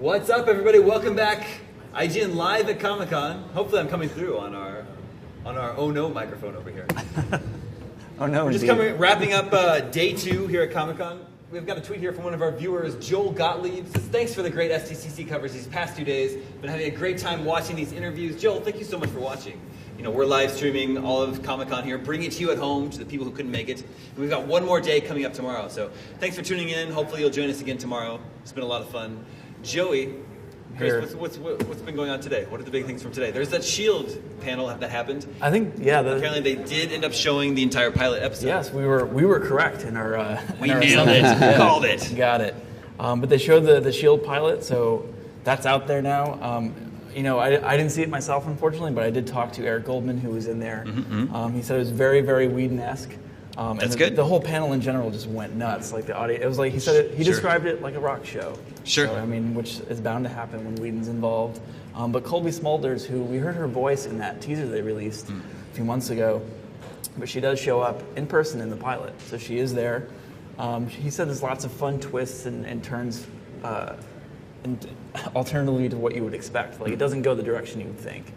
What's up, everybody? Welcome back. IGN Live at Comic-Con. Hopefully I'm coming through on our Oh No microphone over here. Oh no, We're just wrapping up day 2 here at Comic-Con. We've got a tweet here from one of our viewers, Joel Gottlieb. Says, thanks for the great STCC coverage these past 2 days. Been having a great time watching these interviews. Joel, thank you so much for watching. You know, we're live streaming all of Comic-Con here, bringing it to you at home, to the people who couldn't make it. And we've got one more day coming up tomorrow. So thanks for tuning in. Hopefully you'll join us again tomorrow. It's been a lot of fun. Joey, Chris, what's been going on today? What are the big things from today? There's that S.H.I.E.L.D. panel that happened. I think, yeah. Apparently they did end up showing the entire pilot episode. Yes, we were correct in our we nailed it. Yeah. Called it. Got it. But they showed the S.H.I.E.L.D. pilot, so that's out there now. You know, I didn't see it myself, unfortunately, but I did talk to Eric Goldman, who was in there. He said it was very, very Whedon-esque. That's good. The whole panel in general just went nuts. Like the audio, it was like he described it like a rock show. Sure. So, I mean, which is bound to happen when Whedon's involved. But Colby Smulders, who we heard her voice in that teaser they released a few months ago, but she does show up in person in the pilot, so she is there. He said there's lots of fun twists and turns, and alternatively to what you would expect. Like it doesn't go the direction you would think.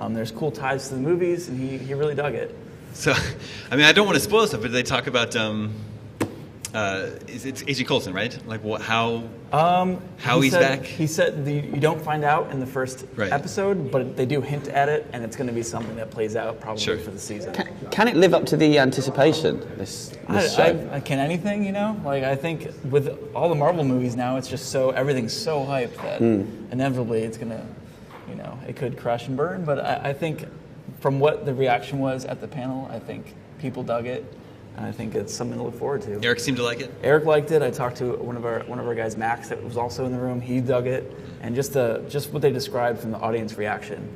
There's cool ties to the movies, and he really dug it. So, I mean, I don't want to spoil stuff, but they talk about it's A.J. Coulson, right? Like how he's back. He said you don't find out in the first episode, but they do hint at it, and it's going to be something that plays out probably for the season. Can it live up to the anticipation? This show? I can anything, you know? Like I think with all the Marvel movies now, it's just everything's so hyped that inevitably it's going to, you know, it could crash and burn. But I think from what the reaction was at the panel, I think people dug it. And I think it's something to look forward to. Eric seemed to like it? Eric liked it. I talked to one of our guys, Max, that was also in the room. He dug it. And just what they described from the audience reaction,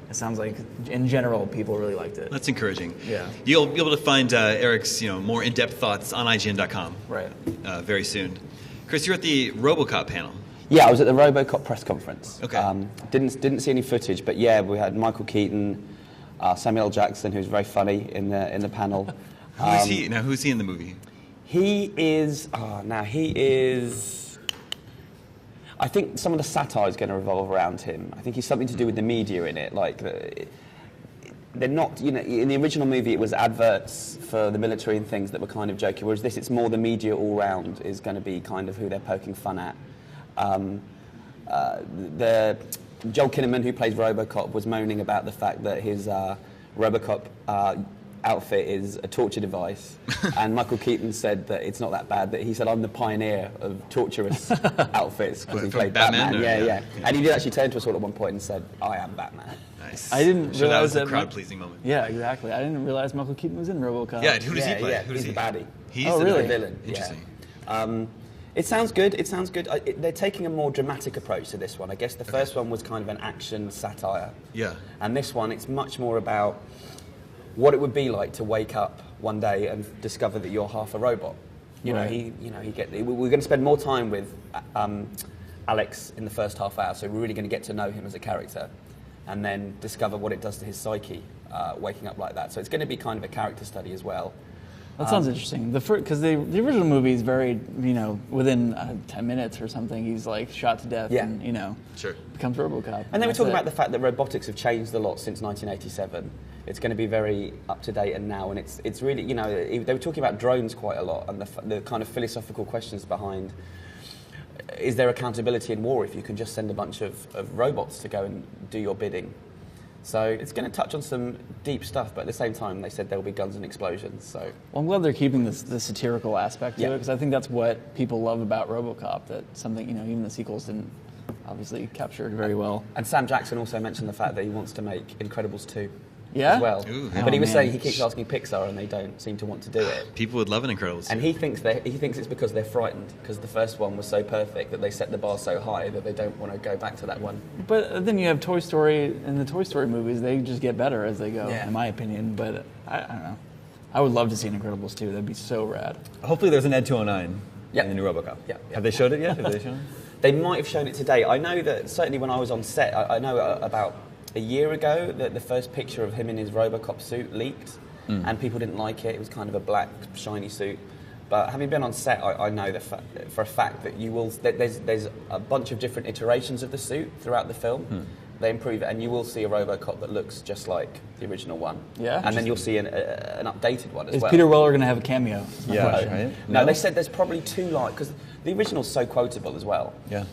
it sounds like, in general, people really liked it. That's encouraging. Yeah. You'll be able to find Eric's more in-depth thoughts on IGN.com right. Very soon. Chris, you're at the RoboCop panel. Yeah, I was at the RoboCop press conference. Okay. Didn't see any footage, but yeah, we had Michael Keaton, Samuel L. Jackson, who's very funny in the panel. Who's he? Now, who's he in the movie? He is. I think some of the satire is going to revolve around him. I think he's something to do with the media in it. Like, they're not. You know, in the original movie, it was adverts for the military and things that were kind of jokey. Whereas this, it's more the media all round is going to be kind of who they're poking fun at. The Joel Kinnaman, who plays RoboCop, was moaning about the fact that his RoboCop outfit is a torture device, and Michael Keaton said that it's not that bad. That he said, "I'm the pioneer of torturous outfits," because he played Batman. Yeah. And he did actually turn to us all at one point and said, "I am Batman." Nice. I didn't realize that was a crowd-pleasing moment. Yeah, exactly. I didn't realize Michael Keaton was in RoboCop. Yeah, who does he play? Yeah, he's the baddie. He's the really? villain. Interesting. Yeah. It sounds good. They're taking a more dramatic approach to this one. I guess the first one was kind of an action satire. Yeah. And this one, it's much more about what it would be like to wake up one day and discover that you're half a robot. We're going to spend more time with Alex in the first half hour, so we're really going to get to know him as a character, and then discover what it does to his psyche, waking up like that. So it's going to be kind of a character study as well. That sounds interesting. Because the original movie is very, within 10 minutes or something, he's like shot to death and, becomes RoboCop. And they were talking about the fact that robotics have changed a lot since 1987. It's going to be very up to date and now, and it's really, they were talking about drones quite a lot and the kind of philosophical questions behind, is there accountability in war if you can just send a bunch of robots to go and do your bidding? So it's going to touch on some deep stuff, but at the same time, they said there will be guns and explosions. So well, I'm glad they're keeping the satirical aspect to it, because I think that's what people love about RoboCop. That something even the sequels didn't obviously capture it very well. And Sam Jackson also mentioned the fact that he wants to make Incredibles 2. Yeah? As well. Ooh. But he was saying he keeps asking Pixar and they don't seem to want to do it. People would love an Incredibles. And he thinks it's because they're frightened, because the first one was so perfect that they set the bar so high that they don't want to go back to that one. But then you have Toy Story, and the Toy Story movies, they just get better as they go, in my opinion. But I don't know. I would love to see an Incredibles 2. That'd be so rad. Hopefully there's an Ed 209 in the new RoboCop. Yeah. Have they showed it yet? They might have shown it today. I know that certainly when I was on set, I know about a year ago that the first picture of him in his RoboCop suit leaked, and people didn't like it. It was kind of a black, shiny suit. But having been on set, I know for a fact that there's a bunch of different iterations of the suit throughout the film. They improve it, and you will see a RoboCop that looks just like the original one. Yeah. And then you'll see an updated one as well. Is Peter Weller going to have a cameo? Yeah, right? No, they said there's probably 2 lines, because the original's so quotable as well. Yeah.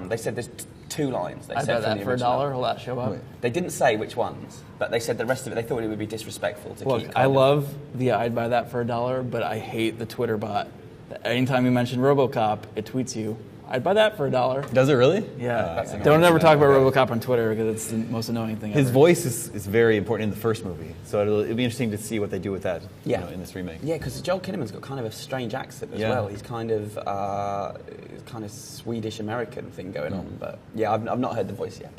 They said there's 2 lines. They I said bet from that the for original. $1 will that show up? They didn't say which ones, but they said the rest of it, they thought it would be disrespectful to Look, keep. I love the I'd buy that for $1, but I hate the Twitter bot. Anytime you mention RoboCop, it tweets you, I'd buy that for $1. Does it really? Yeah. That's Don't ever talk about Okay. RoboCop on Twitter because it's the most annoying thing His ever. voice is very important in the first movie, so it'll be interesting to see what they do with that in this remake. Yeah, because Joel Kinnaman's got kind of a strange accent as Yeah. well. He's kind of Swedish American thing going on. But yeah, I've not heard the voice yet.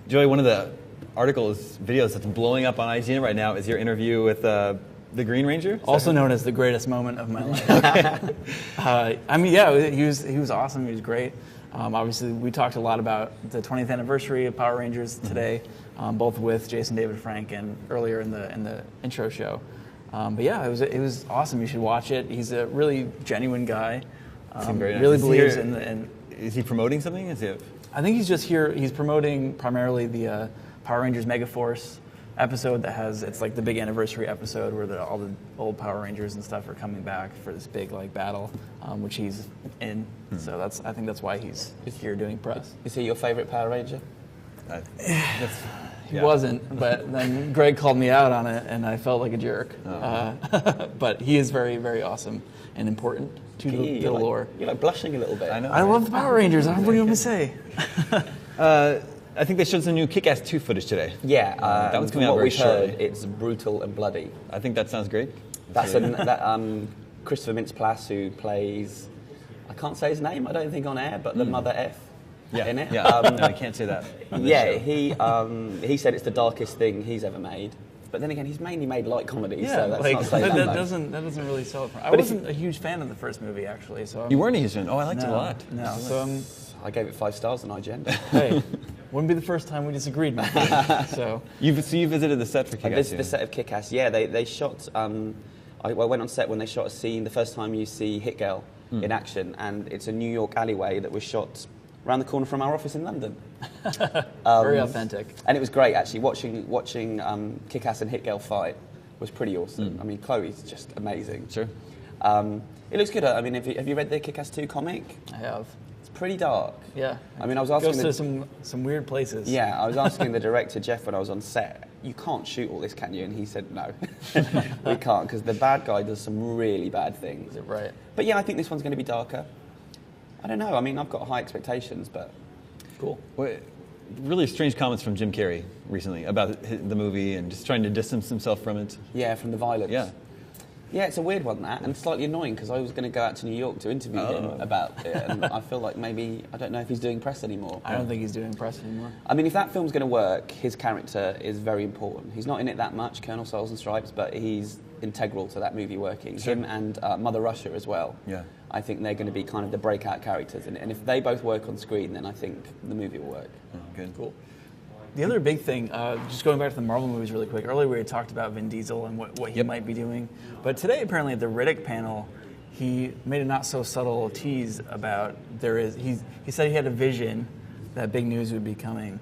Joey, one of the videos that's blowing up on IGN right now is your interview with the Green Ranger. Also known as the greatest moment of my life. I mean, yeah, he was awesome. He was great. Obviously, we talked a lot about the 20th anniversary of Power Rangers today, both with Jason David Frank and earlier in the intro show. But yeah, it was awesome. You should watch it. He's a really genuine guy. Seemed very nice. Really Is he believes here- in. Is he promoting something? I think he's just here. He's promoting primarily the Power Rangers Megaforce episode it's like the big anniversary episode where all the old Power Rangers and stuff are coming back for this big battle, which he's in. So I think that's why he's here doing press. Is he your favourite Power Ranger? He wasn't, but then Greg called me out on it, and I felt like a jerk. But he is very, very awesome and important to the lore. You're like blushing a little bit. I know. I love the Power Rangers. What do you want me to say? I think they showed some new Kick-Ass 2 footage today. Yeah, that one's from coming out what very we've heard, shortly. it's brutal and bloody. I think that sounds great. That's Christopher Mintz-Plasse, who plays, I can't say his name, I don't think on air, but the Mother F in it. Yeah, no, I can't say that. on this Yeah, show. he said it's the darkest thing he's ever made. But then again, he's mainly made light comedies, so that's not saying that much. doesn't really sell it for me. I But if wasn't a huge fan of the first movie, actually. So You weren't a huge fan. Oh, I liked it a lot. No, so I gave it 5 stars on IGN. hey, wouldn't be the first time we disagreed, my friend. So You visited the set for Kick-Ass 2. The set of Kick-Ass, yeah, they shot. I went on set when they shot a scene. The first time you see Hit Girl in action, and it's a New York alleyway that was shot around the corner from our office in London. very authentic. And it was great actually. Watching Kick-Ass and Hit Girl fight was pretty awesome. I mean, Chloe's just amazing. Sure. It looks good. I mean, have you read the Kick-Ass 2 comic? I have. It's pretty dark. Yeah. I mean, I was asking Goes to some weird places. Yeah, I was asking the director, Jeff, when I was on set, you can't shoot all this, can you? And he said, no, we can't, because the bad guy does some really bad things. Is it right? But yeah, I think this one's going to be darker. I don't know. I mean, I've got high expectations, but... Cool. Well, really strange comments from Jim Carrey recently about the movie and just trying to distance himself from it. Yeah, from the violence. Yeah. Yeah, it's a weird one, that, and slightly annoying, because I was going to go out to New York to interview him about it, and I feel like maybe, I don't know if he's doing press anymore. I don't think he's doing press anymore. I mean, if that film's going to work, his character is very important. He's not in it that much, Colonel Souls and Stripes, but he's integral to that movie working. Sure. Him and Mother Russia as well. Yeah. I think they're going to be kind of the breakout characters, and if they both work on screen, then I think the movie will work. Oh, good. Cool. The other big thing, just going back to the Marvel movies really quick, earlier we had talked about Vin Diesel and what he might be doing. But today, apparently, at the Riddick panel, he made a not so subtle tease about he said he had a vision that big news would be coming.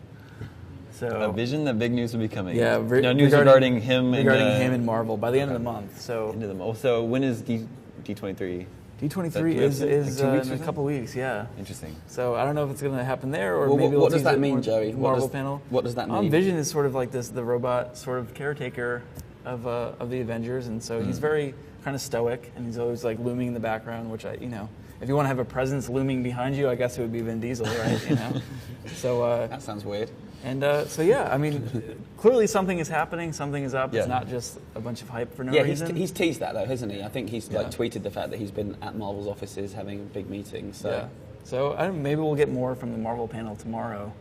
So A vision that big news will be coming. Yeah, no news regarding him and Marvel by the end of the month. So So when is D23? D23 That's is like 2 weeks or in a so? couple weeks, yeah. Interesting. So I don't know if it's going to happen there or Well, maybe what they'll does tease that it mean, more Joey? at the What Marvel does- panel. what does that mean? Vision is sort of like the robot sort of caretaker of the Avengers, and so he's very kind of stoic, and he's always like looming in the background, which if you want to have a presence looming behind you, I guess it would be Vin Diesel, right? So That sounds weird. so yeah, I mean, clearly something is happening, something is up. Yeah. It's not just a bunch of hype for no Yeah, reason. he's teased that though, hasn't he? I think he's like Yeah. tweeted the fact that he's been at Marvel's offices having big meetings. So. Yeah. So maybe we'll get more from the Marvel panel tomorrow,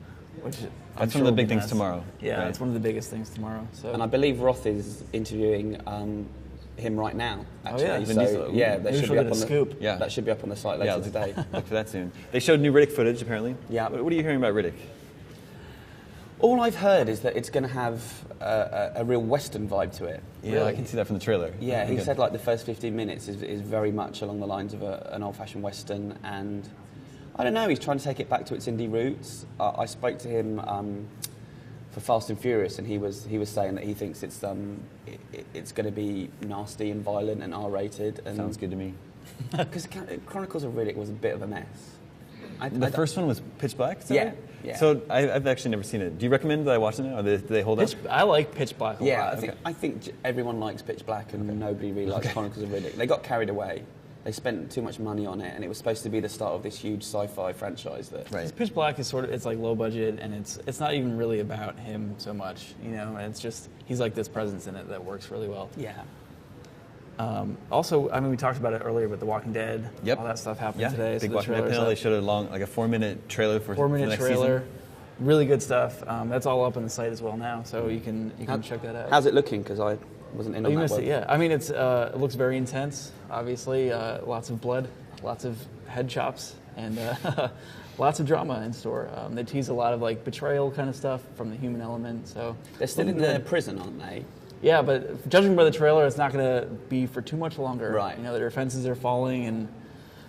which That's one of the big things tomorrow. Yeah, right? it's one of the biggest things tomorrow. So And I believe Roth is interviewing him right now. Actually, yeah? Vin so Diesel. yeah, that Maybe should she'll be up get a on the scoop. Yeah. That should be up on the site later today. Look for that soon. They showed new Riddick footage, apparently. Yeah. What are you hearing about Riddick? All I've heard is that it's going to have a real Western vibe to it. Yeah, really. I can see that from the trailer. Yeah, he Good. said like the first 15 minutes is very much along the lines of an old-fashioned Western, and I don't know, he's trying to take it back to its indie roots. I spoke to him for Fast and Furious, and he was saying that he thinks it's going to be nasty and violent and R-rated. And Sounds good to me. Because Chronicles of Riddick was a bit of a mess. The first one was Pitch Black? is that Yeah, right? yeah. So I've actually never seen it. Do you recommend that I watch it now? Or do they hold up? I like Pitch Black a Yeah, lot. I think everyone likes Pitch Black, and nobody really likes Chronicles of Riddick. They got carried away. They spent too much money on it, and it was supposed to be the start of this huge sci-fi franchise. Right. Pitch Black is it's like low budget, and it's not even really about him so much, you know. And it's just he's like this presence in it that works really well. Yeah. Also, I mean, we talked about it earlier, but The Walking Dead, Yep. all that stuff happened Yeah, today. big so Walking Dead panel. They showed a long, like a 4-minute trailer for the 4-minute next trailer, season. really good stuff. That's all up on the site as well now, so you can check that out. How's it looking? Because I wasn't in Oh, on you that missed one. it, yeah. I mean, it looks very intense. Obviously, lots of blood, lots of head chops, and lots of drama in store. They tease a lot of like betrayal kind of stuff from the human element. So They're still in the prison, aren't they? yeah, but judging by the trailer, it's not going to be for too much longer. Right. You know, their fences are falling and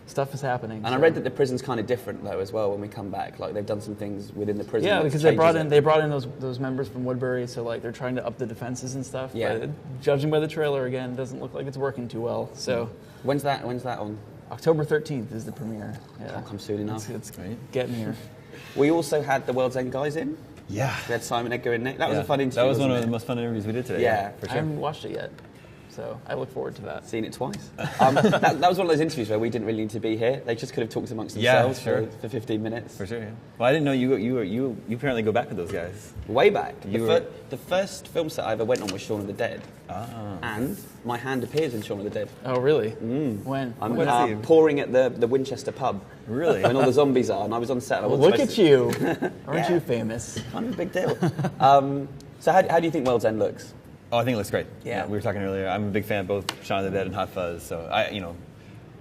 stuff is happening. And I read that the prison's kind of different though as well when we come back. Like they've done some things within the prison. yeah, that because they changes brought it. in those members from Woodbury, so like they're trying to up the defenses and stuff. Yeah. But judging by the trailer, again, it doesn't look like it's working too well. So When's that on? October 13th is the premiere. Yeah. Can't come soon enough. It's Right. getting here. We also had the World's End guys in. Yeah. We had Simon Edgar and Nick. That was Yeah. a fun interview. That was one of wasn't the it? most fun interviews we did today. Yeah. for I sure. haven't watched it yet, so I look forward to that. Seen it twice. That was one of those interviews where we didn't really need to be here. They just could have talked amongst Yeah, themselves sure. for 15 minutes. For sure. Yeah. Well, I didn't know you apparently go back with those guys. Way back. You The first film set I ever went on was Shaun of the Dead. Ah. And my hand appears in Shaun of the Dead. Oh, really? When? I'm Let's see. pouring at the Winchester pub. Really? When all the zombies are, and I was on set. And I Well, wasn't look supposed at you. Aren't Yeah. you famous? Kind of a big deal. So how do you think World's End looks? Oh, I think it looks great. Yeah. We were talking earlier. I'm a big fan of both Shaun of the Dead and Hot Fuzz. So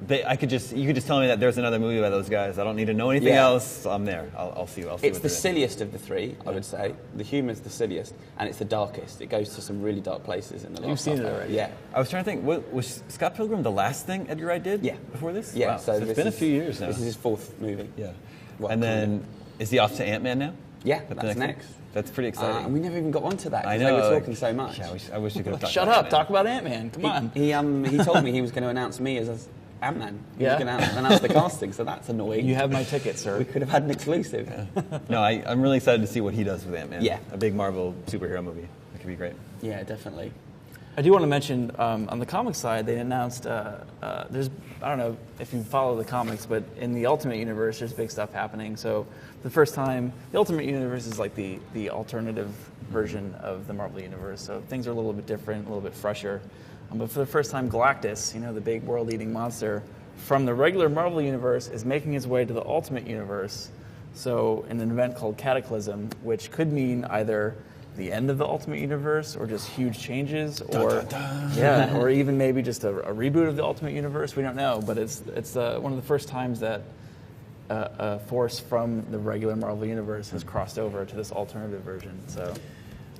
you could just tell me that there's another movie by those guys. I don't need to know anything Yeah. else. I'm there. I'll see. I'll see. It's what the they're in. silliest of the three, I would say. The humour's the silliest, and it's the darkest. It goes to some really dark places in the last You've seen half it hour. already. Yeah. I was trying to think. Was Scott Pilgrim the last thing Edgar Wright did? Yeah. Before this? Yeah, Wow. So it's this been a is- few years now. This is his fourth movie. Yeah. Well, and kind then is he off to Ant-Man now? Yeah, That the that's one? next. That's pretty exciting. And we never even got onto that I because know. they were like- talking so much. Yeah, I wish we could have talked Shut about up. Ant-Man. Talk about Ant-Man. Come on. He told me he was going to announce me as Ant-Man. He Yeah? was going to announce the casting, so that's annoying. You have my ticket, sir. We could have had an exclusive. No, I'm really excited to see what he does with Ant-Man. Yeah. A big Marvel superhero movie. That could be great. Yeah, definitely. I do want to mention on the comic side, they announced there's I don't know if you follow the comics, but in the Ultimate Universe, there's big stuff happening. So for the first time, the Ultimate Universe is like the alternative version of the Marvel Universe. So things are a little bit different, a little bit fresher. But for the first time, Galactus, the big world-eating monster from the regular Marvel Universe, is making his way to the Ultimate Universe. So in an event called Cataclysm, which could mean either the end of the Ultimate Universe, or just huge changes, or yeah, or even maybe just a reboot of the Ultimate Universe. We don't know, but it's one of the first times that a force from the regular Marvel Universe has crossed over to this alternative version. So,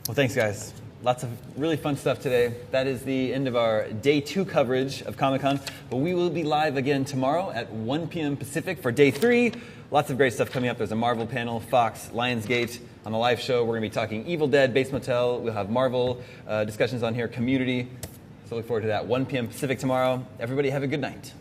Well, thanks, guys. Lots of really fun stuff today. That is the end of our day 2 coverage of Comic-Con. But we will be live again tomorrow at 1 p.m. Pacific for day 3. Lots of great stuff coming up. There's a Marvel panel, Fox, Lionsgate. On the live show, we're going to be talking Evil Dead, Bates Motel. We'll have Marvel discussions on here, Community. So look forward to that. 1 p.m. Pacific tomorrow. Everybody have a good night.